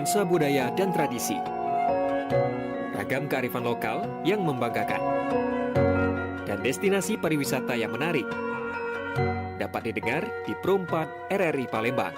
nuansa budaya dan tradisi. Ragam kearifan lokal yang membanggakan. Dan destinasi pariwisata yang menarik. Dapat didengar di Pro 4 RRI Palembang.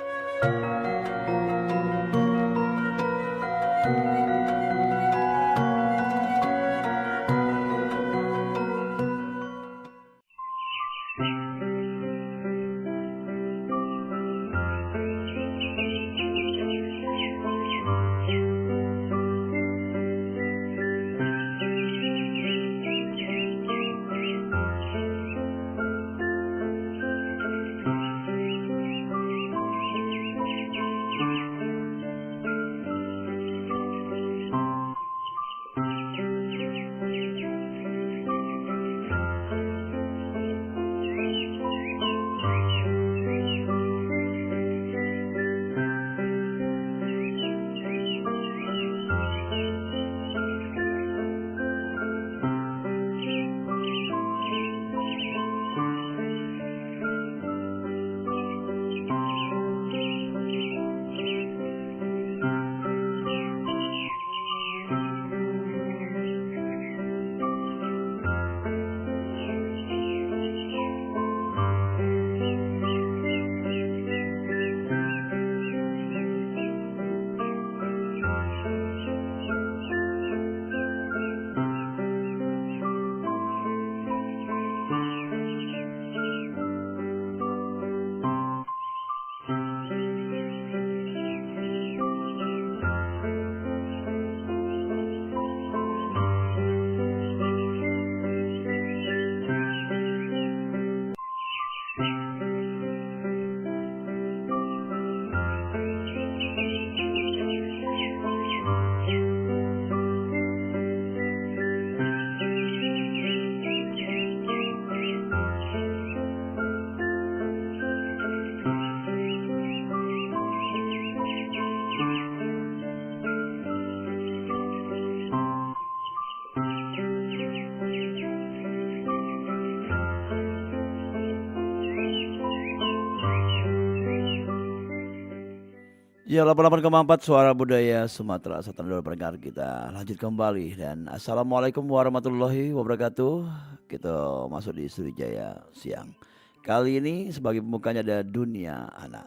Ya, 88,4 Suara Budaya Sumatera Selatan dulu pendengar kita. Lanjut kembali dan Assalamualaikum warahmatullahi wabarakatuh. Kita masuk di Sriwijaya siang. Kali ini sebagai pembukanya ada Dunia Anak.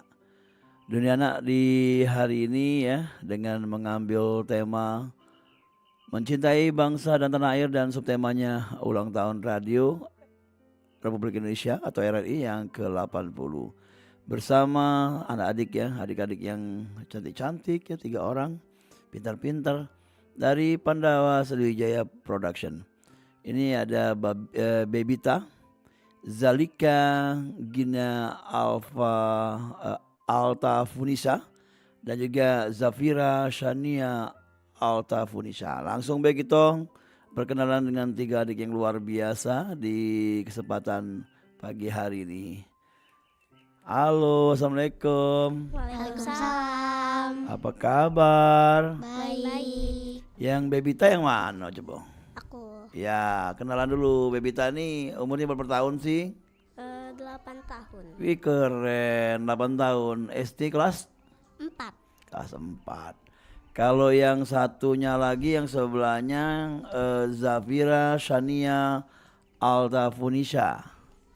Dunia Anak di hari ini ya dengan mengambil tema mencintai bangsa dan tanah air dan subtemanya ulang tahun radio Republik Indonesia atau RRI yang ke-80. Bersama anak-adik ya, adik-adik yang cantik-cantik ya, 3 orang, pintar-pintar dari Pandawa Sriwijaya Production. Ini ada Bebita, Zalika, Gina Alta Funisa, dan juga Zafira Shania Alta Funisa. Langsung baik kita perkenalan dengan 3 adik yang luar biasa di kesempatan pagi hari ini. Halo, assalamualaikum. Waalaikumsalam. Apa kabar? Baik. Yang Bebita yang mana coba? Aku Ya, kenalan dulu. Bebita nih umurnya berapa tahun sih? 8 tahun. Wih keren, 8 tahun. SD kelas? 4. Kelas 4. Kalau yang satunya lagi yang sebelahnya Zafira Shania Alta Funisha.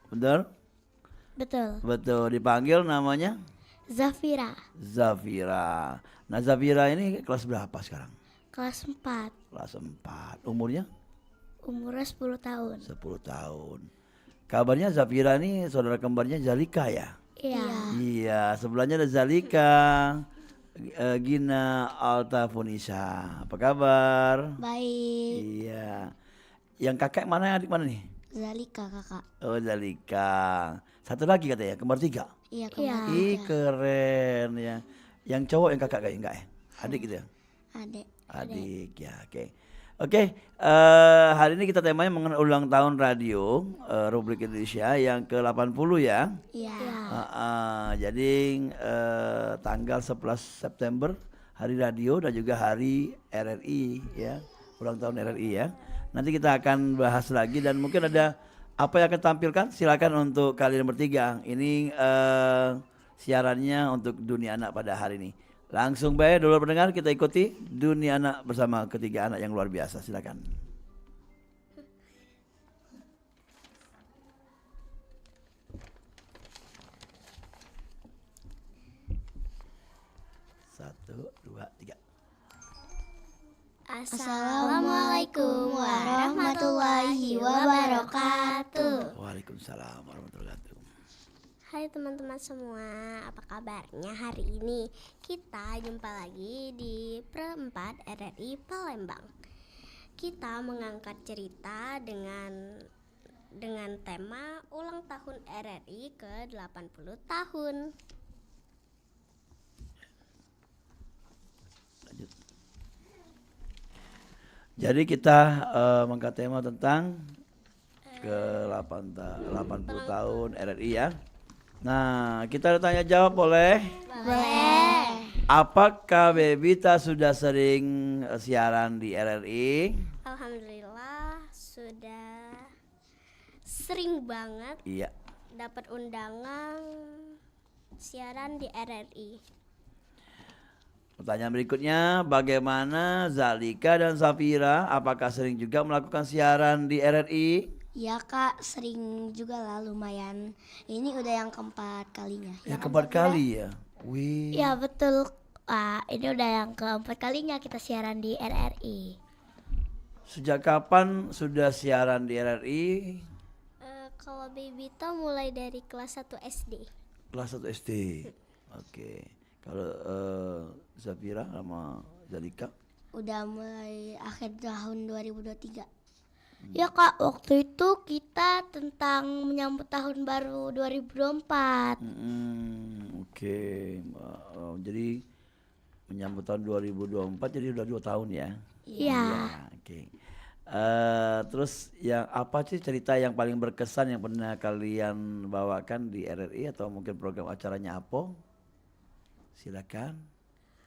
Bener? Betul. Betul, dipanggil namanya? Zafira. Zafira. Nah, Zafira ini kelas berapa sekarang? Kelas 4. Kelas 4. Umurnya? Umurnya 10 tahun. 10 tahun. Kabarnya Zafira ini saudara kembarnya Zalika ya? Iya. Iya, sebelahnya ada Zalika, Gina Alta Funisa. Apa kabar? Baik. Iya. Yang kakek mana, adik mana nih? Zalika kakak. Oh, Zalika. Satu lagi katanya, kembar 3. Iya Ih, keren ya. Yang cowok yang kakak kayak enggak ya? Adik gitu ya? Adik. Adik ya, oke. Oke, hari ini kita temanya mengenai ulang tahun radio Republik Indonesia yang ke-80 ya. Iya. Jadi tanggal 11 September hari radio dan juga hari RRI ya, ulang tahun RRI ya. Nanti kita akan bahas lagi dan mungkin ada apa yang akan tampilkan, silakan untuk kalian bertiga. Ini siarannya untuk Dunia Anak pada hari ini. Langsung baik dulu pendengar, kita ikuti dunia anak bersama ketiga anak yang luar biasa. Silakan. Satu, dua, tiga. Assalamualaikum warahmatullahi wabarakatuh. Waalaikumsalam warahmatullahi wabarakatuh. Hai teman-teman semua, apa kabarnya hari ini? Kita jumpa lagi di Perempat RRI Palembang. Kita mengangkat cerita dengan tema ulang tahun RRI ke-80 tahun. Lanjut. Jadi kita mengangkat tema tentang ke-80 tahun RRI ya. Nah, kita tanya jawab boleh? Boleh. Apakah Bebita sudah sering siaran di RRI? Alhamdulillah sudah sering banget Iya. dapat undangan siaran di RRI. Pertanyaan berikutnya, bagaimana Zalika dan Safira? Apakah sering juga melakukan siaran di RRI? Ya kak, sering juga lah lumayan. Ini udah yang keempat kalinya. Ya, kan, keempat Safira? kali ya. Wih. Ya betul, ini udah yang keempat kalinya kita siaran di RRI. Sejak kapan sudah siaran di RRI? Kalau Bebita mulai dari kelas 1 SD. Kelas 1 SD. Oke. Kalau Zafira sama Zalika? Udah mulai akhir tahun 2023. Ya kak, waktu itu kita tentang menyambut tahun baru 2024. Oke. Jadi menyambut tahun 2024 jadi udah 2 tahun ya? Iya. Oke. Terus yang apa sih cerita yang paling berkesan yang pernah kalian bawakan di RRI atau mungkin program acaranya apa? Silakan.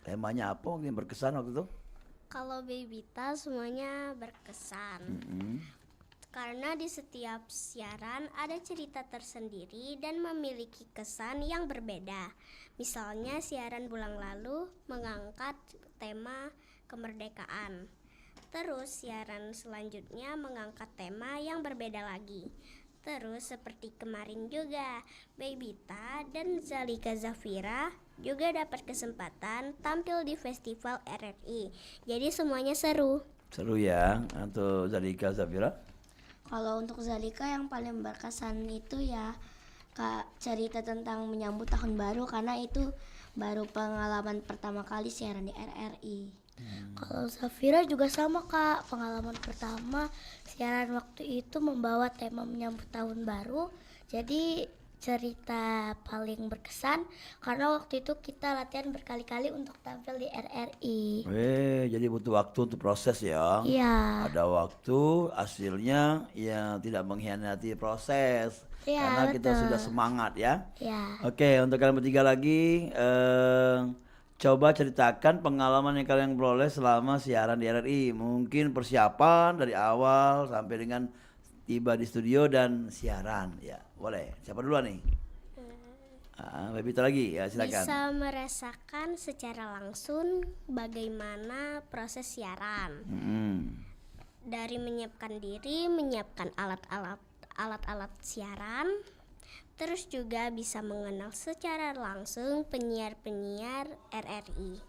Temanya apa yang berkesan waktu itu? Kalau Bebita semuanya berkesan. Karena di setiap siaran ada cerita tersendiri dan memiliki kesan yang berbeda. Misalnya siaran bulan lalu mengangkat tema kemerdekaan. Terus siaran selanjutnya mengangkat tema yang berbeda lagi. Terus seperti kemarin juga, Bebita dan Zalika Zafira juga dapat kesempatan tampil di festival RRI. Jadi semuanya seru. Seru ya untuk Zalika Zafira. Kalau untuk Zalika yang paling berkesan itu ya kak, cerita tentang menyambut tahun baru karena itu baru pengalaman pertama kali siaran di RRI. Kalau Safira juga sama kak, pengalaman pertama siaran waktu itu membawa tema menyambut tahun baru. Jadi cerita paling berkesan karena waktu itu kita latihan berkali-kali untuk tampil di RRI. Jadi butuh waktu untuk proses ya. Iya. Ada waktu, hasilnya ya tidak mengkhianati proses. Iya, Karena kita betul. sudah semangat ya. Ya. Oke, untuk kalian bertiga lagi, coba ceritakan pengalaman yang kalian peroleh selama siaran di RRI. Mungkin persiapan dari awal sampai dengan tiba di studio dan siaran. Ya, boleh. Siapa duluan nih? Bebita lagi, ya silakan. Bisa merasakan secara langsung bagaimana proses siaran. Dari menyiapkan diri, menyiapkan alat-alat siaran, terus juga bisa mengenal secara langsung penyiar-penyiar RRI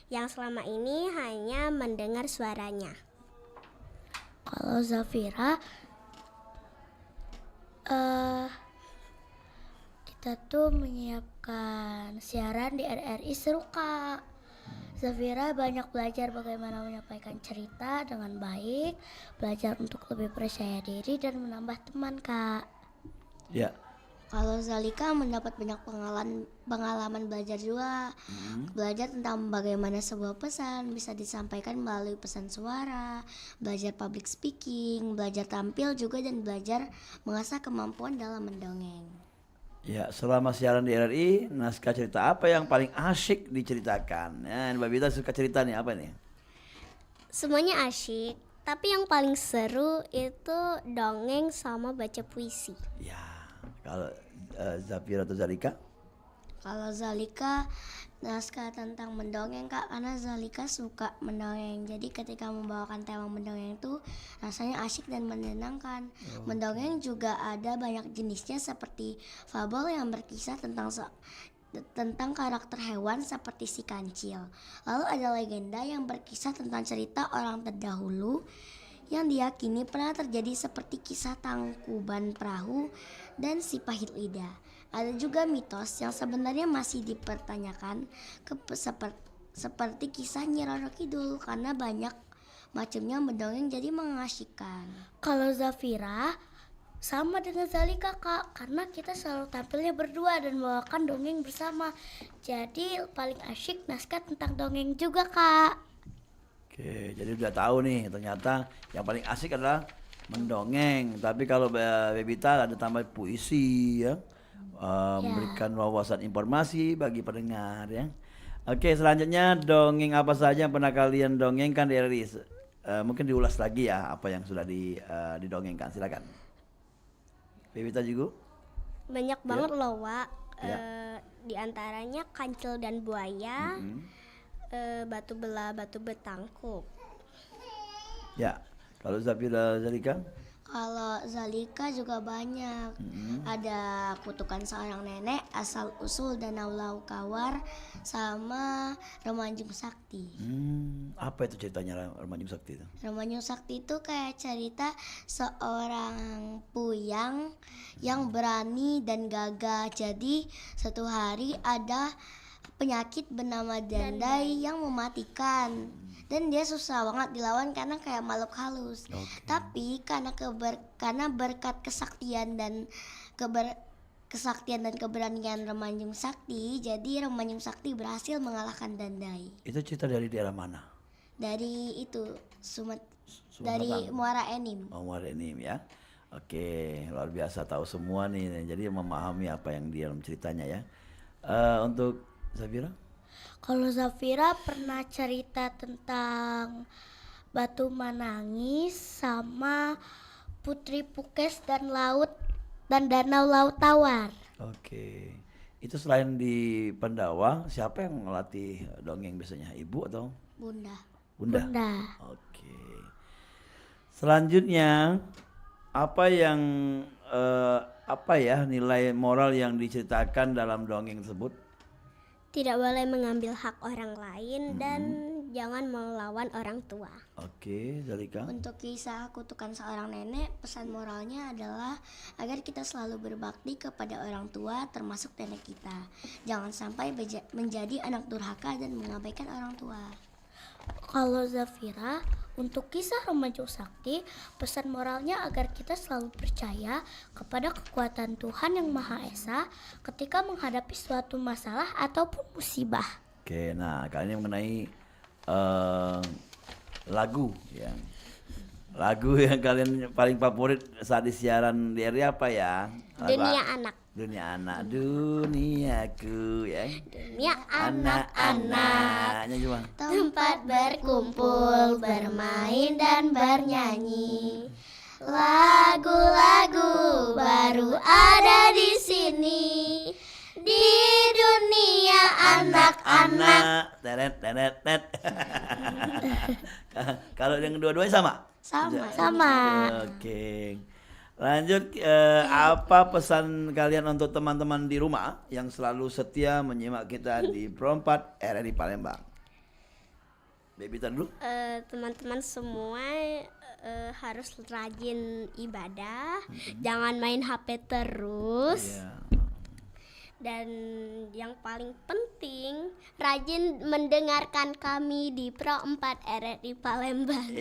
yang selama ini hanya mendengar suaranya. Kalau Zafira, kita tuh menyiapkan siaran di RRI seru kak. Zafira banyak belajar bagaimana menyampaikan cerita dengan baik, belajar untuk lebih percaya diri dan menambah teman kak. Ya. Kalau Zalika mendapat banyak pengalaman belajar juga. Belajar tentang bagaimana sebuah pesan bisa disampaikan melalui pesan suara, belajar public speaking, belajar tampil juga dan belajar mengasah kemampuan dalam mendongeng. Ya, selama siaran di RRI, naskah cerita apa yang paling asyik diceritakan? Ya, Mbak Bita suka cerita nih, apa nih? Semuanya asyik, tapi yang paling seru itu dongeng sama baca puisi. Ya, kalau Zafira atau Zalika? Kalau Zalika naskah tentang mendongeng Kak, karena Zalika suka mendongeng. Jadi ketika membawakan tema mendongeng itu rasanya asyik dan menyenangkan. Mendongeng juga ada banyak jenisnya seperti fabel yang berkisah tentang karakter hewan seperti si kancil. Lalu ada legenda yang berkisah tentang cerita orang terdahulu yang diyakini pernah terjadi seperti kisah Tangkuban Perahu dan si Pahit Lidah. Ada juga mitos yang sebenarnya masih dipertanyakan seperti kisah Nyi Roro Kidul karena banyak macamnya mendongeng jadi mengasyikkan. Kalau Zafira sama dengan Zalika Kak, karena kita selalu tampilnya berdua dan membawakan dongeng bersama. Jadi paling asyik naskah tentang dongeng juga Kak. Oke, jadi udah tahu nih ternyata yang paling asik adalah mendongeng. Tapi kalau Bebita ada tambah puisi ya. Memberikan wawasan informasi bagi pendengar ya. Oke, selanjutnya dongeng apa saja yang pernah kalian dongengkan di RRI? Mungkin diulas lagi ya apa yang sudah didongengkan. Silakan. Bebita juga. Banyak banget loh, Wak. Di antaranya Kancil dan Buaya, Batu Belah Batu Bertangkup. Ya, kalau Zafira Zalika? Kalau Zalika juga banyak. Ada Kutukan Seorang Nenek, Asal Usul Danau Laukawar, sama Remanjung Sakti. Apa itu ceritanya Remanjung Sakti itu? Remanjung Sakti itu kayak cerita seorang puyang yang berani dan gagah. Jadi suatu hari ada penyakit bernama Dandai yang mematikan. Dan dia susah banget dilawan karena kayak makhluk halus. Tapi karena berkat kesaktian dan keberanian Remanjung Sakti, jadi Remanjung Sakti berhasil mengalahkan Dandai. Itu cerita dari daerah mana? Dari itu dari Muara Enim. Oh, Muara Enim ya. Oke, luar biasa tahu semua nih. Jadi memahami apa yang di dalam ceritanya ya. Untuk Zafira? Kalau Zafira pernah cerita tentang Batu Manangis sama Putri Pukes dan Danau Laut Tawar. Oke. Itu selain di Pandawa, siapa yang ngelatih dongeng biasanya? Ibu atau Bunda. Bunda? Bunda. Oke. Selanjutnya apa yang nilai moral yang diceritakan dalam dongeng tersebut? Tidak boleh mengambil hak orang lain dan jangan melawan orang tua. Oke, Zalika. Untuk kisah Kutukan Seorang Nenek, pesan moralnya adalah agar kita selalu berbakti kepada orang tua termasuk nenek kita. Jangan sampai menjadi anak durhaka dan mengabaikan orang tua. Kalau Zafira, untuk kisah Remanjung Sakti, pesan moralnya agar kita selalu percaya kepada kekuatan Tuhan yang Maha Esa ketika menghadapi suatu masalah ataupun musibah. Oke, nah kali ini mengenai lagu yang kalian paling favorit saat disiaran di RRI apa ya? Dunia Anak. Dunia Anak, duniaku ya. Dunia Anak-anaknya cuma. Tempat berkumpul, bermain dan bernyanyi. Lagu-lagu baru ada di sini. Di dunia anak-anak. Teret. Kalau yang dua-duanya sama? Sama. Oke. Lanjut, apa pesan kalian untuk teman-teman di rumah yang selalu setia menyimak kita di Pro 4 RRI Palembang? Bebita dulu. Teman-teman semua harus rajin ibadah, jangan main HP terus. Iya. Dan yang paling penting, rajin mendengarkan kami di Pro 4 RRI Palembang.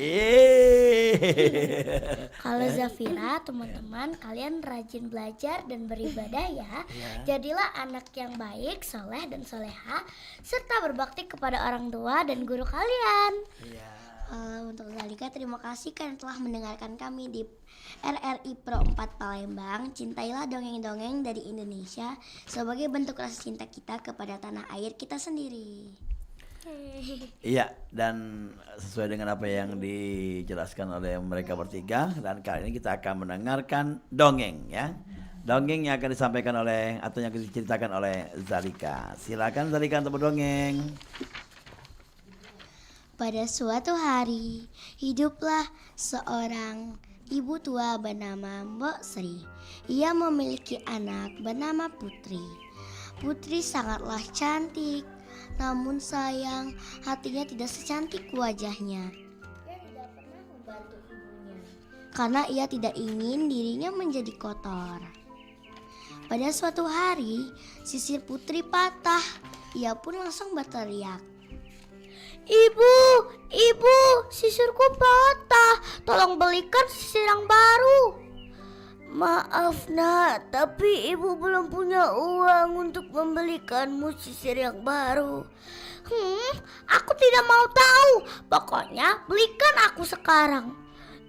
Kalau Zafira, teman-teman, kalian rajin belajar dan beribadah ya. Jadilah anak yang baik, soleh dan soleha, serta berbakti kepada orang tua dan guru kalian. Untuk Zalika, terima kasih karena telah mendengarkan kami di RRI Pro 4 Palembang. Cintailah dongeng-dongeng dari Indonesia sebagai bentuk rasa cinta kita kepada tanah air kita sendiri. Iya, dan sesuai dengan apa yang dijelaskan oleh mereka bertiga, dan kali ini kita akan mendengarkan dongeng ya. Dongeng yang akan disampaikan oleh atau yang diceritakan oleh Zalika. Silakan Zalika untuk berdongeng. Pada suatu hari, hiduplah seorang ibu tua bernama Mbok Sri. Ia memiliki anak bernama Putri. Putri sangatlah cantik, namun sayang hatinya tidak secantik wajahnya. Ia tidak pernah membantu ibunya, karena ia tidak ingin dirinya menjadi kotor. Pada suatu hari, sisir Putri patah. Ia pun langsung berteriak, Ibu, ibu, sisirku patah. Tolong belikan sisir yang baru. Maaf nak, tapi ibu belum punya uang untuk membelikanmu sisir yang baru. Aku tidak mau tahu. Pokoknya belikan aku sekarang.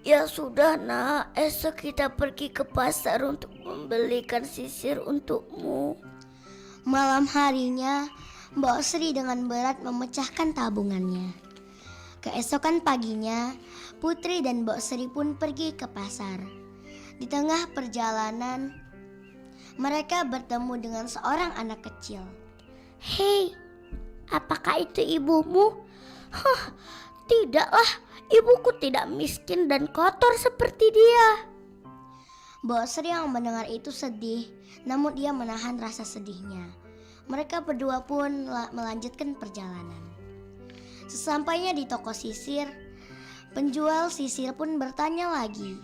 Ya sudah nak, esok kita pergi ke pasar untuk membelikan sisir untukmu. Malam harinya, Mbok Sri dengan berat memecahkan tabungannya. Keesokan paginya, Putri dan Mbok Sri pun pergi ke pasar. Di tengah perjalanan, mereka bertemu dengan seorang anak kecil. Hei, apakah itu ibumu? Tidaklah, ibuku tidak miskin dan kotor seperti dia. Mbok Sri yang mendengar itu sedih, namun dia menahan rasa sedihnya. Mereka berdua pun melanjutkan perjalanan. Sesampainya di toko sisir, penjual sisir pun bertanya lagi.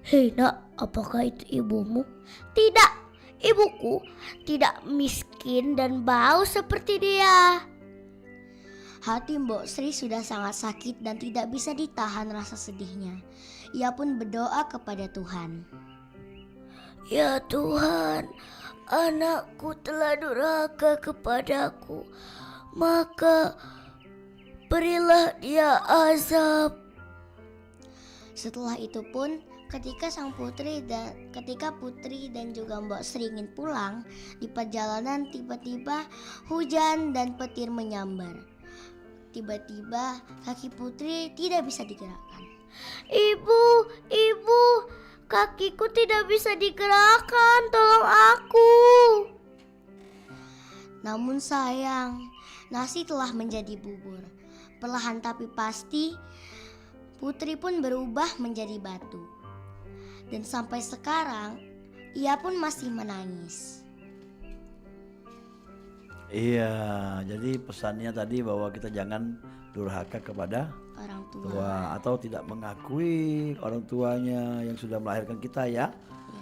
Hei nak, apakah itu ibumu? Tidak, ibuku tidak miskin dan bau seperti dia. Hati Mbok Sri sudah sangat sakit dan tidak bisa ditahan rasa sedihnya. Ia pun berdoa kepada Tuhan. Ya Tuhan, anakku telah durhaka kepadaku, maka berilah dia azab. Setelah itu pun ketika Putri dan juga Mbok Sri ingin pulang, di perjalanan tiba-tiba hujan dan petir menyambar. Tiba-tiba kaki Putri tidak bisa digerakkan. Ibu, kakiku tidak bisa digerakkan, tolong aku. Namun sayang, nasi telah menjadi bubur. Perlahan tapi pasti, Putri pun berubah menjadi batu. Dan sampai sekarang, ia pun masih menangis. Iya, jadi pesannya tadi bahwa kita jangan durhaka kepada Orang tua. tua atau tidak mengakui orang tuanya yang sudah melahirkan kita ya.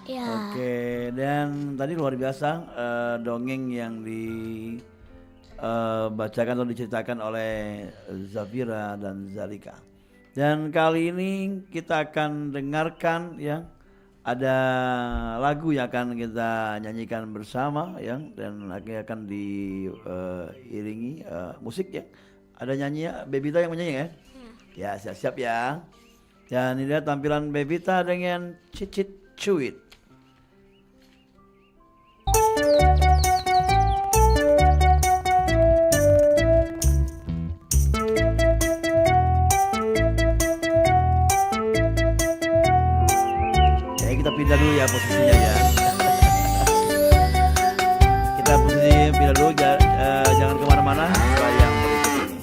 Ya. Oke, dan tadi luar biasa dongeng yang dibacakan atau diceritakan oleh Zafira dan Zalika. Dan kali ini kita akan dengarkan ya, ada lagu yang akan kita nyanyikan bersama ya, dan akan diiringi musik ya. Ada nyanyi ya, Bebita yang menyanyi ya? Ya, siap-siap ya. Dan ini dia tampilan Bebita dengan Cicit Cuit. Kita pindah dulu ya posisinya ya. Kita posisi pindah dulu, jangan kemana-mana. Setelah yang berikut ini.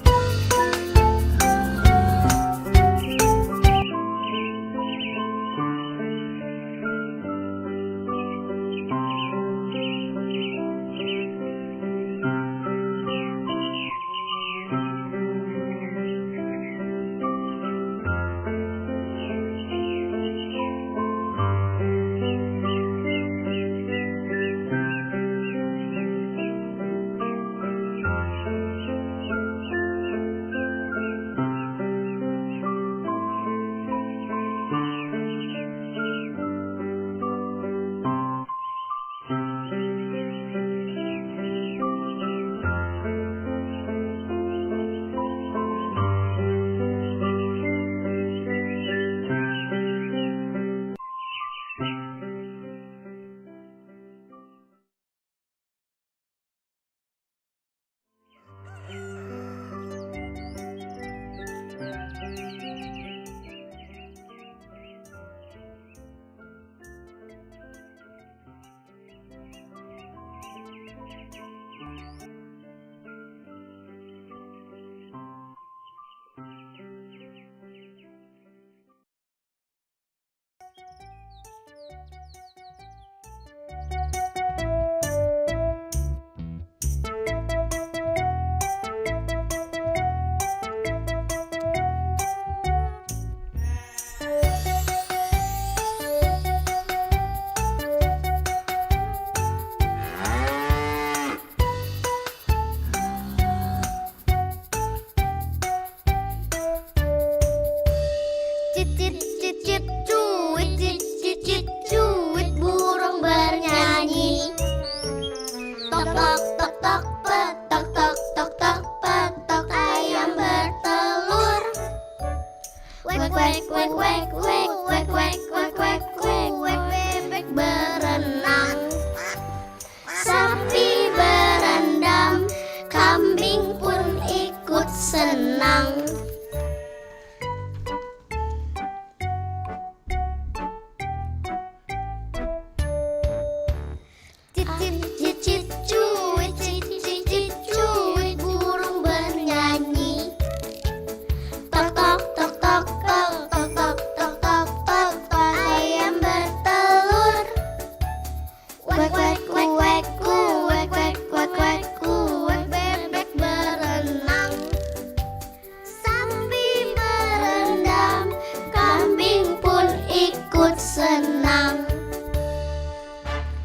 Cicit cicit cuit, cicit cicit cuit, burung bernyanyi. Tok tok tok tok petok tok tok tok petok, ayam bertelur. Wek wek wek wek wek wek wek wek wek wek wek, bebek berenang. Sapi berendam, kambing pun ikut senang. Cicit cicit cuit, cicit cicit cuit, burung bernyanyi. Tok tok tok tok tok tok tok tok tok tok tok, ayam bertelur. Wek wek wek wek wek wek wek wek wek, bebek berenang. Sapi berendam, kambing pun ikut senang.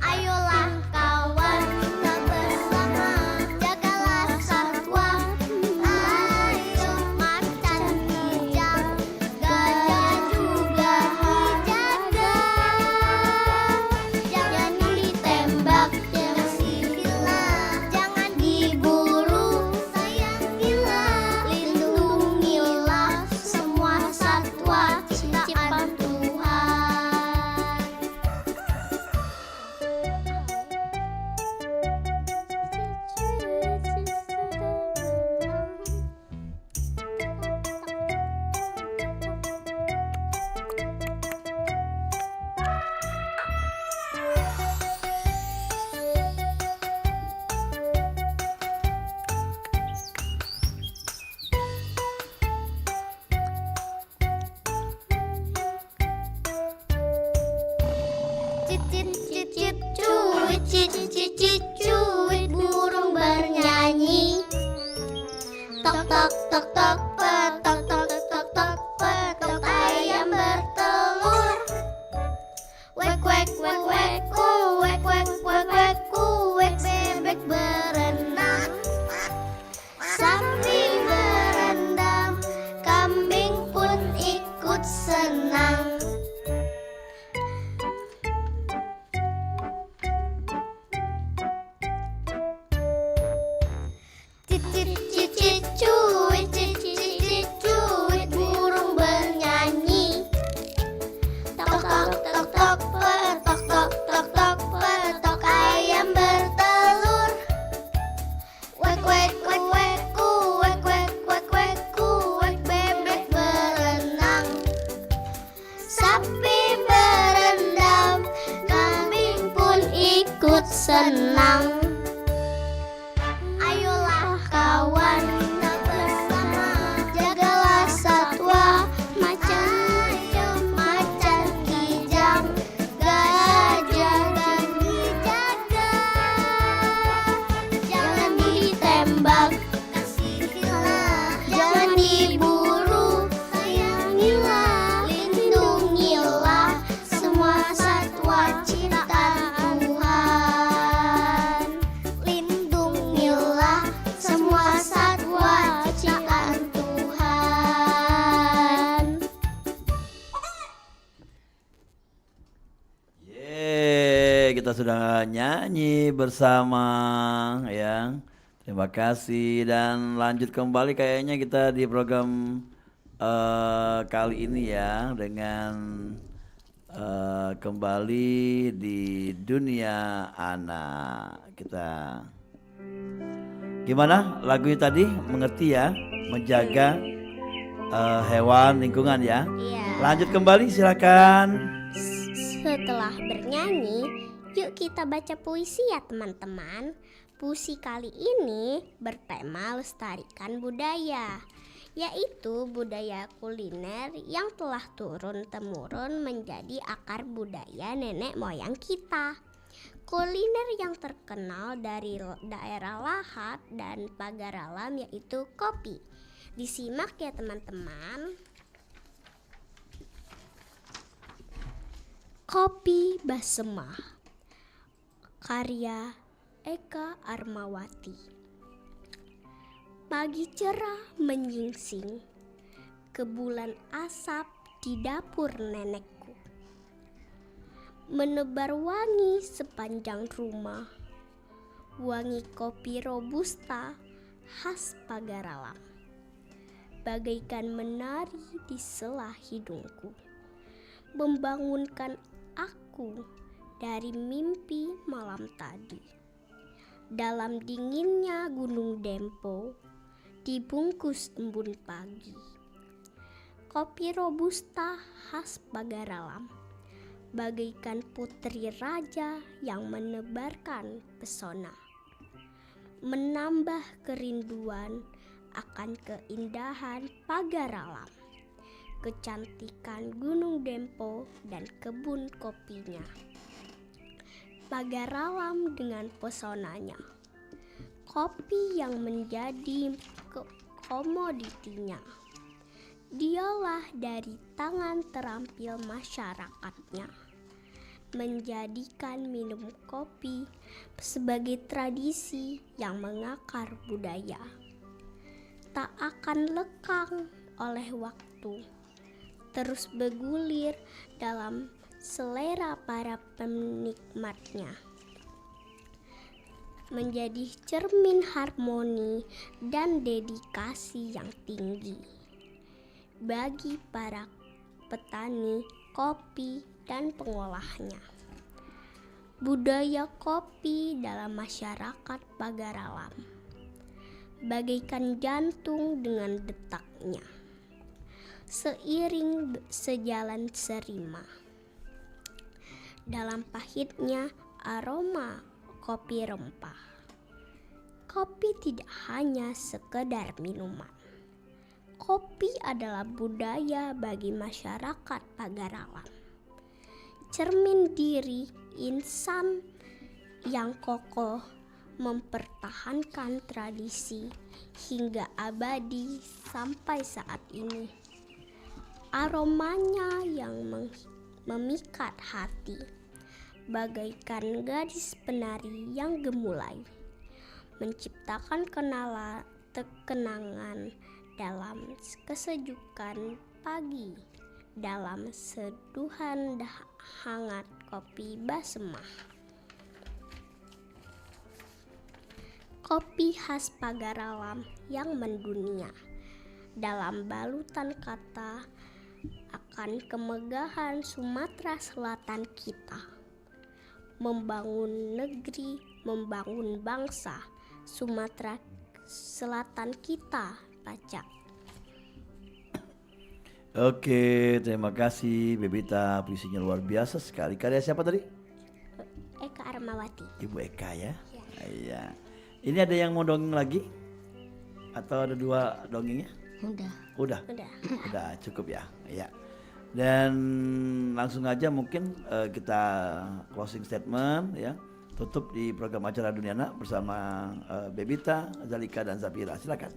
Ayolah kawan, kita bersama, jagalah satwa. Ayo macan kijang, gajah juga dijaga. Jangan ditembak, jangan gila, jangan diburu, sayangilah, lindungilah semua satwa ciptaan Tuhan. Cicit cicit cuit, cicit cicit cuit, burung bernyanyi. Tok tok tok tok petok tok tok tok petok, ayam bertelur. Wek wek wek wek wek wek wek wek wek, bebek berenang. Sapi berendam, kambing pun ikut senang. Cicit cicit cuit, cicit cicit cuit, burung bernyanyi. Tok tok tok tok petok tok tok tok petok, ayam bertelur. Wek wek wek wek wek wek wek wek wek, bebek berenang. Sapi berendam, kambing pun ikut senang. Ayolah kawan, kita bersama, jagalah satwa. Macan macan kijang, gajah dan dijaga. Jangan ditembak, kasihilah, jangan diburu, sayangilah, lindungilah semua satwa ciptaan Tuhan. Lindungilah semua satwa ciptaan Tuhan. Yeay, kita sudah nyanyi bersama ya. Terima kasih dan lanjut kembali kayaknya kita di program kali ini ya dengan kembali di dunia anak kita. Gimana lagunya tadi, mengerti ya, menjaga hewan lingkungan ya. Iya. Lanjut kembali silakan. Setelah bernyanyi, yuk kita baca puisi ya teman-teman. Puisi kali ini bertema lestarikan budaya, yaitu budaya kuliner yang telah turun-temurun menjadi akar budaya nenek moyang kita. Kuliner yang terkenal dari daerah Lahat dan Pagar Alam yaitu kopi. Disimak ya teman-teman. Kopi Basemah, karya Eka Armawati. Pagi cerah menyingsing, kebulan asap di dapur nenekku, menebar wangi sepanjang rumah, wangi kopi robusta khas Pagar Alam, bagaikan menari di sela hidungku, membangunkan aku dari mimpi malam tadi. Dalam dinginnya Gunung Dempo, dibungkus embun pagi. Kopi robusta khas Pagar Alam, bagaikan putri raja yang menebarkan pesona, menambah kerinduan akan keindahan Pagar Alam, kecantikan Gunung Dempo dan kebun kopinya. Pagar Alam dengan pesonanya, kopi yang menjadi komoditinya. Dialah dari tangan terampil masyarakatnya, menjadikan minum kopi sebagai tradisi yang mengakar budaya, tak akan lekang oleh waktu, terus bergulir dalam selera para penikmatnya, menjadi cermin harmoni dan dedikasi yang tinggi bagi para petani kopi dan pengolahnya. Budaya kopi dalam masyarakat Pagar Alam bagaikan jantung dengan detaknya, seiring sejalan serima. Dalam pahitnya aroma kopi rempah. Kopi tidak hanya sekedar minuman. Kopi adalah budaya bagi masyarakat Pagar Alam. Cermin diri insan yang kokoh, mempertahankan tradisi hingga abadi sampai saat ini. Aromanya yang memikat hati, bagaikan gadis penari yang gemulai, menciptakan kenangan dalam kesejukan pagi, dalam seduhan hangat kopi Basemah. Kopi khas Pagar Alam yang mendunia, dalam balutan kata akan kemegahan Sumatera Selatan kita. Membangun negeri, membangun bangsa Sumatera Selatan kita, Pacak. Oke, terima kasih Bebita, puisinya luar biasa sekali. Karya siapa tadi? Eka Armawati. Ibu Eka ya? Iya. Ini ada yang mau dongeng lagi? Atau ada 2 dongengnya? Udah cukup ya. Iya. Dan langsung aja mungkin kita closing statement ya, tutup di program acara Dunia Anak bersama Bebita, Zalika dan Zafira. Silakan.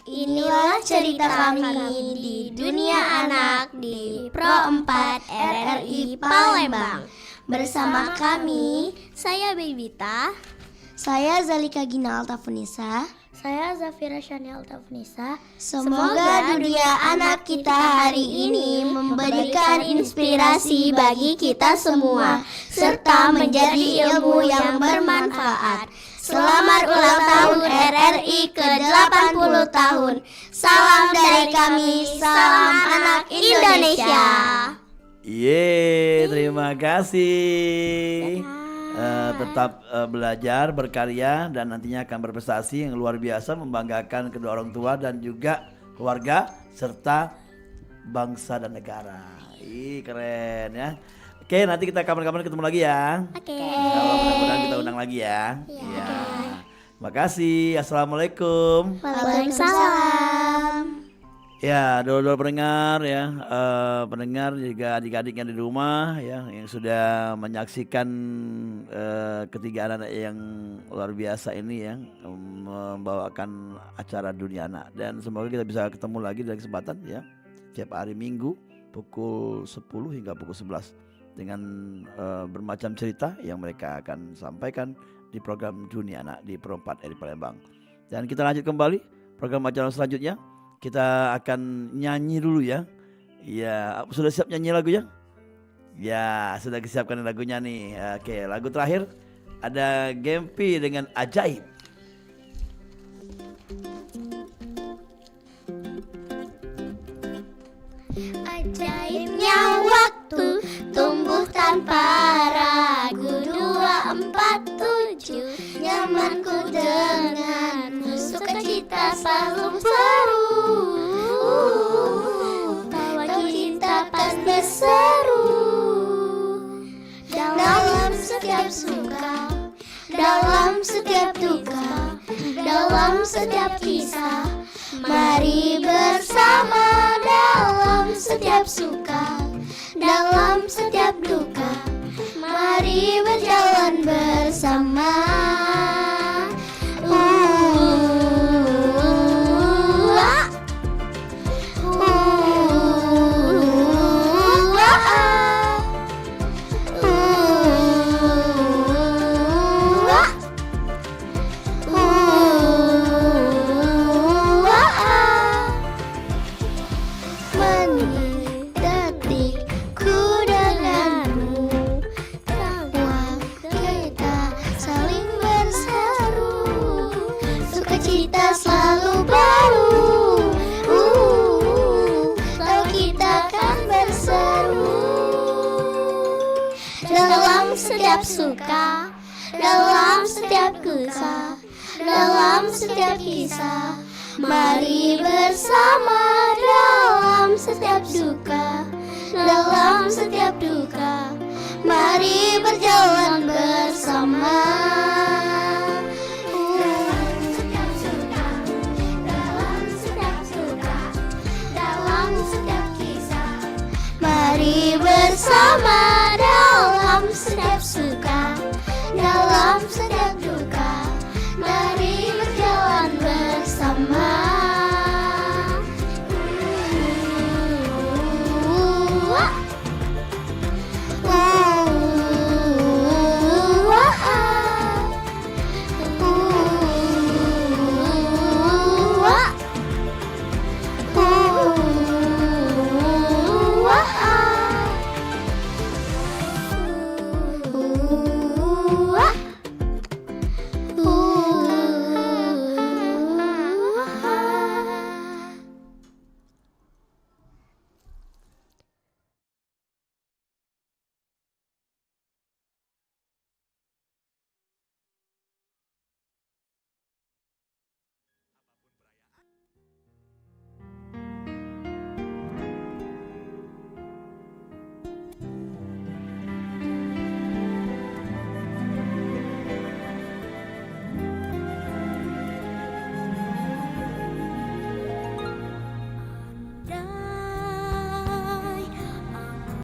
Inilah cerita kami di Dunia Anak di Pro 4 RRI Palembang. Bersama kami, Saya Bebita. saya Zalika Gina Altafunisa. Saya Zafira Shani Altafnisa. Semoga dunia anak kita hari ini memberikan inspirasi bagi kita semua, serta menjadi ilmu yang bermanfaat. Selamat ulang tahun RRI ke-80 tahun. Salam dari kami, salam anak Indonesia. Terima kasih. Tetap belajar, berkarya, dan nantinya akan berprestasi yang luar biasa, membanggakan kedua orang tua dan juga keluarga serta bangsa dan negara. Keren ya. Oke, nanti kita kapan-kapan ketemu lagi ya. Oke. Kalau mudah-mudahan kita undang lagi ya. Iya. Makasih. Assalamualaikum. Waalaikumsalam. Ya, dulu pendengar ya, pendengar juga adik-adik yang di rumah ya, yang sudah menyaksikan ketiga anak yang luar biasa ini ya, membawakan acara Dunia Anak. Dan semoga kita bisa ketemu lagi dalam kesempatan ya, tiap hari Minggu pukul 10 hingga pukul 11 dengan bermacam cerita yang mereka akan sampaikan di program Dunia Anak di Pro 4 RRI Palembang. Dan kita lanjut kembali program acara selanjutnya. Kita akan nyanyi dulu ya. Ya, sudah siap nyanyi lagunya? Ya, sudah disiapkan lagunya nih. Oke, lagu terakhir ada Gempi dengan Ajaib. Ajaibnya waktu tumbuh tanpa ragu 247 nyamanku denganmu sukacita selalu seru tawa kita pasti seru dalam setiap suka dalam setiap duka dalam setiap kisah mari bersama dalam setiap suka, dalam setiap duka. Mari berjalan bersama. Kita selalu baru, tahu kita kan berseru dalam setiap suka, dalam setiap duka, dalam setiap kisah. Mari bersama dalam setiap suka, dalam setiap duka. Mari berjalan bersama. Mari bersama.